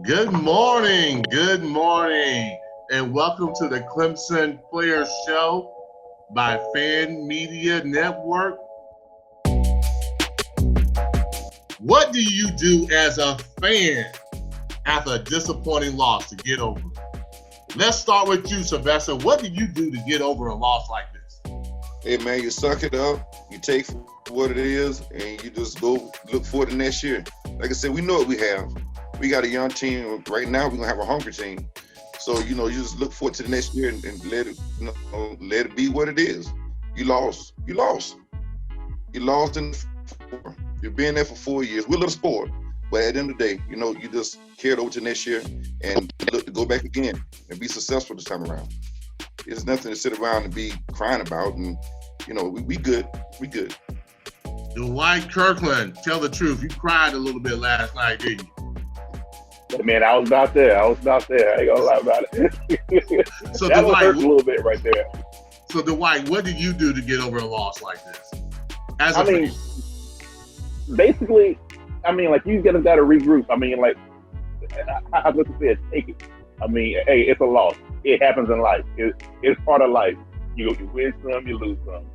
Good morning, and welcome to the Clemson Players Show by Fan Media Network. What do you do as a fan after a disappointing loss to get over it? Let's start with you, Sylvester. What do you do to get over a loss like this? Hey, man, you suck it up, you take what it is, and you just go look for the next year. Like I said, we know what we have. We got a young team. Right now, we're going to have a hungry team. So, you just look forward to the next year and let it be what it is. You lost. You lost in the 4. You've been there for 4 years. We're a little sport. But at the end of the day, you just carried over to next year and look to go back again and be successful this time around. There's nothing to sit around and be crying about. And, we good. We good. Dwight Kirkland, tell the truth. You cried a little bit last night, didn't you? Man, I was about there. I ain't gonna lie about it. So that Dwight, hurt a little bit right there. So Dwight, what did you do to get over a loss like this? Basically, like you gotta regroup. I was gonna say, take it. Hey, it's a loss. It happens in life. It's part of life. You win some, you lose some.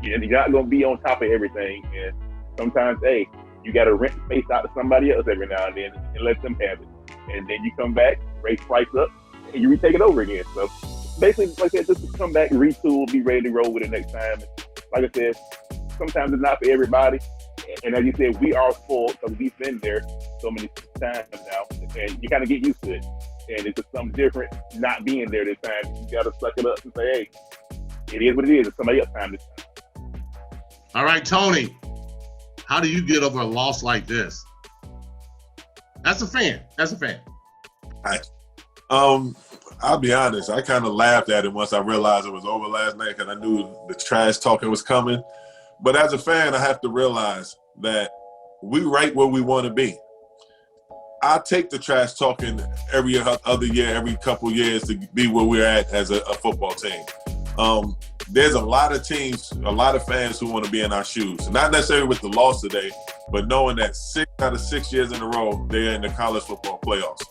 You're not gonna be on top of everything. And sometimes, hey, you gotta rent space out to somebody else every now and then and let them have it. And then you come back, raise price up, and you retake it over again. So basically, like I said, just come back, retool, be ready to roll with it next time. And like I said, sometimes it's not for everybody. And as you said, we are spoiled because we've been there so many times now. And you kind of get used to it. And it's just something different not being there this time. You got to suck it up and say, hey, it is what it is. It's somebody else's time this time. All right, Tony, how do you get over a loss like this? As a fan. I'll be honest. I kind of laughed at it once I realized it was over last night because I knew the trash talking was coming. But as a fan, I have to realize that we right where we want to be. I take the trash talking every other year, every couple years to be where we're at as a football team. There's a lot of teams, a lot of fans who want to be in our shoes. Not necessarily with the loss today, but knowing that 6 out of 6 years in a row, they're in the college football playoffs.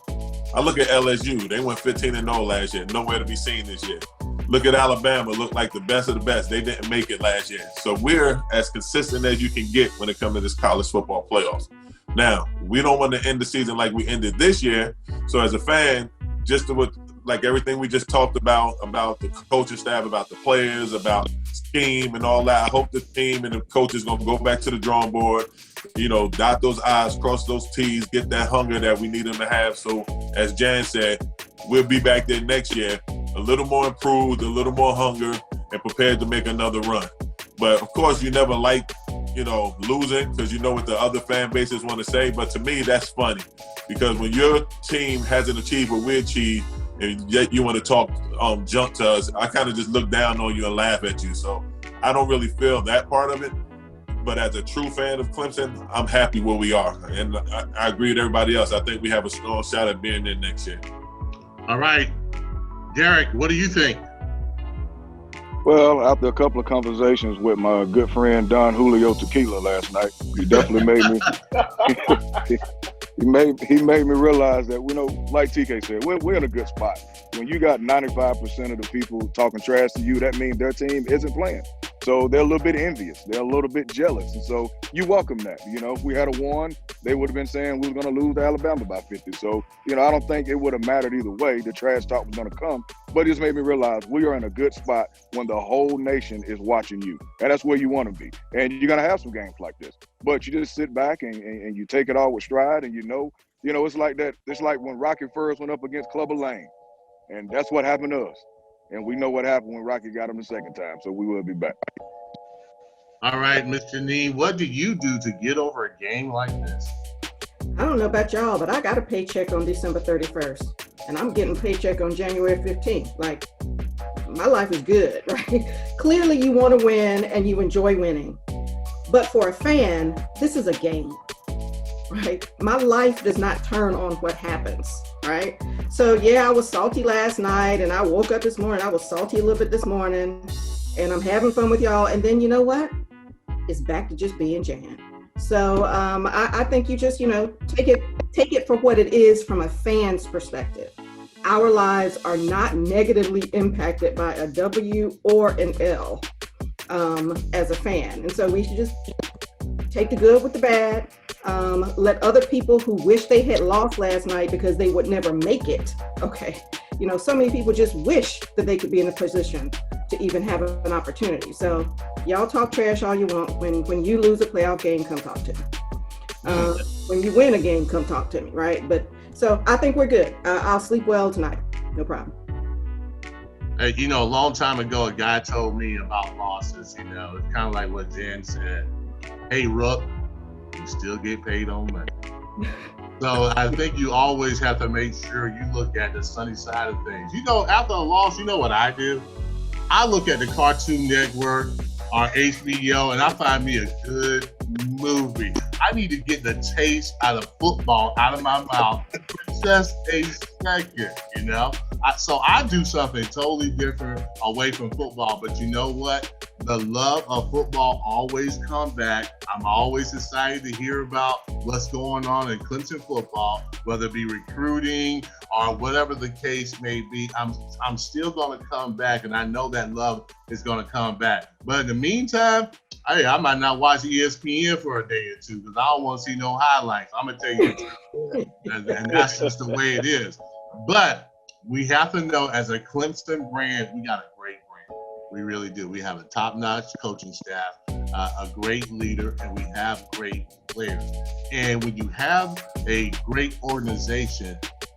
I look at LSU. They went 15-0 last year. Nowhere to be seen this year. Look at Alabama. Looked like the best of the best. They didn't make it last year. So we're as consistent as you can get when it comes to this college football playoffs. Now, we don't want to end the season like we ended this year. So as a fan, just like everything we just talked about the coaching staff, about the players, about scheme and all that. I hope the team and the coaches going to go back to the drawing board, dot those I's, cross those T's, get that hunger that we need them to have. So as Jan said, we'll be back there next year, a little more improved, a little more hunger, and prepared to make another run. But of course, you never like, losing because you know what the other fan bases want to say. But to me, that's funny because when your team hasn't achieved what we achieved, and yet you want to talk junk to us, I kind of just look down on you and laugh at you. So I don't really feel that part of it. But as a true fan of Clemson, I'm happy where we are. And I agree with everybody else. I think we have a strong shot at being there next year. All right. Derek, what do you think? Well, after a couple of conversations with my good friend Don Julio Tequila last night, he definitely made me he made me realize that, like TK said, we're in a good spot. When you got 95% of the people talking trash to you, that means their team isn't playing. So they're a little bit envious. They're a little bit jealous. And so you welcome that. If we had won, they would have been saying we were going to lose to Alabama by 50. So, I don't think it would have mattered either way. The trash talk was going to come. But it just made me realize we are in a good spot when the whole nation is watching you. And that's where you want to be. And you're going to have some games like this. But you just sit back and you take it all with stride. And it's like that. It's like when Rocky first went up against Clubber Lang. And that's what happened to us. And we know what happened when Rocky got him the second time. So we will be back. All right, Mr. Nee, what do you do to get over a game like this? I don't know about y'all, but I got a paycheck on December 31st. And I'm getting a paycheck on January 15th. Like, my life is good, right? Clearly you want to win and you enjoy winning. But for a fan, this is a game, right? My life does not turn on what happens, right? So yeah, I was salty last night and I woke up this morning, I was salty a little bit this morning and I'm having fun with y'all. And then you know what? It's back to just being Jan. So I think you just, take it for what it is from a fan's perspective. Our lives are not negatively impacted by a W or an L as a fan. And so we should just take the good with the bad. Let other people who wish they had lost last night because they would never make it. Okay. So many people just wish that they could be in a position to even have an opportunity. So y'all talk trash all you want. When you lose a playoff game, come talk to me. When you win a game, come talk to me, right? But so I think we're good. I'll sleep well tonight. No problem. Hey, a long time ago, a guy told me about losses. It's kind of like what Jen said. Hey, Rook, you still get paid on money. So I think you always have to make sure you look at the sunny side of things. After a loss, you know what I do? I look at the Cartoon Network or HBO and I find me a good movie. I need to get the taste out of football out of my mouth for just a second, So I do something totally different away from football, but you know what? The love of football always comes back. I'm always excited to hear about what's going on in Clemson football, whether it be recruiting or whatever the case may be. I'm still going to come back, and I know that love is going to come back. But in the meantime, I might not watch ESPN for a day or two because I don't want to see no highlights. I'm going to tell you the truth. And that's just the way it is. But we have to know, as a Clemson brand, we got a great brand. We really do. We have a top-notch coaching staff, a great leader, and we have great players. And when you have a great organization,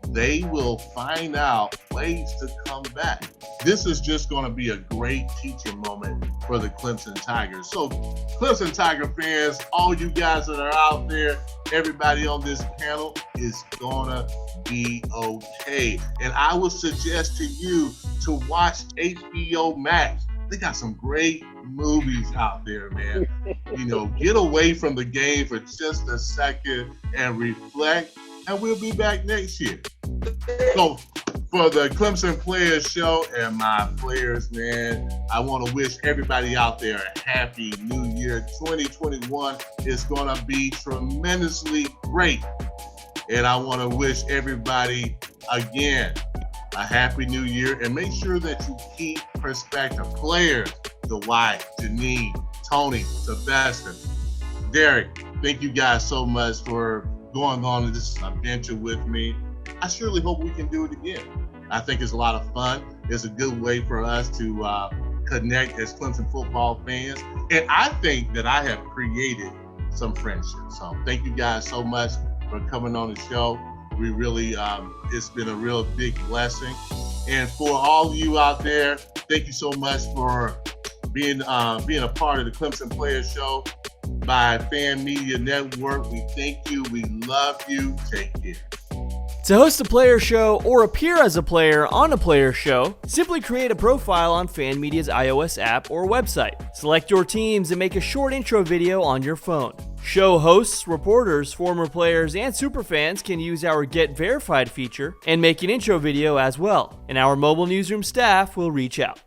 they will find out ways to come back. This is just going to be a great teaching moment for the Clemson Tigers. So, Clemson Tiger fans, all you guys that are out there, everybody on this panel is going to be okay. And I would suggest to you to watch HBO Max. They got some great movies out there, man. Get away from the game for just a second and reflect, and we'll be back next year. So for the Clemson Players Show and my players, man, I want to wish everybody out there a happy new year. 2021 is going to be tremendously great. And I want to wish everybody, again, a happy new year, and make sure that you keep perspective. Players, Dwight, Janine, Tony, Sebastian, Derek, thank you guys so much for going on this adventure with me. I surely hope we can do it again. I think it's a lot of fun. It's a good way for us to connect as Clemson football fans. And I think that I have created some friendships. So thank you guys so much for coming on the show. We really, it's been a real big blessing. And for all of you out there, thank you so much for being a part of the Clemson Players Show by Fan Media Network. We thank you. We love you. Take care. To host a player show or appear as a player on a player show, simply create a profile on Fan Media's iOS app or website. Select your teams and make a short intro video on your phone. Show hosts, reporters, former players, and superfans can use our Get Verified feature and make an intro video as well, and our mobile newsroom staff will reach out.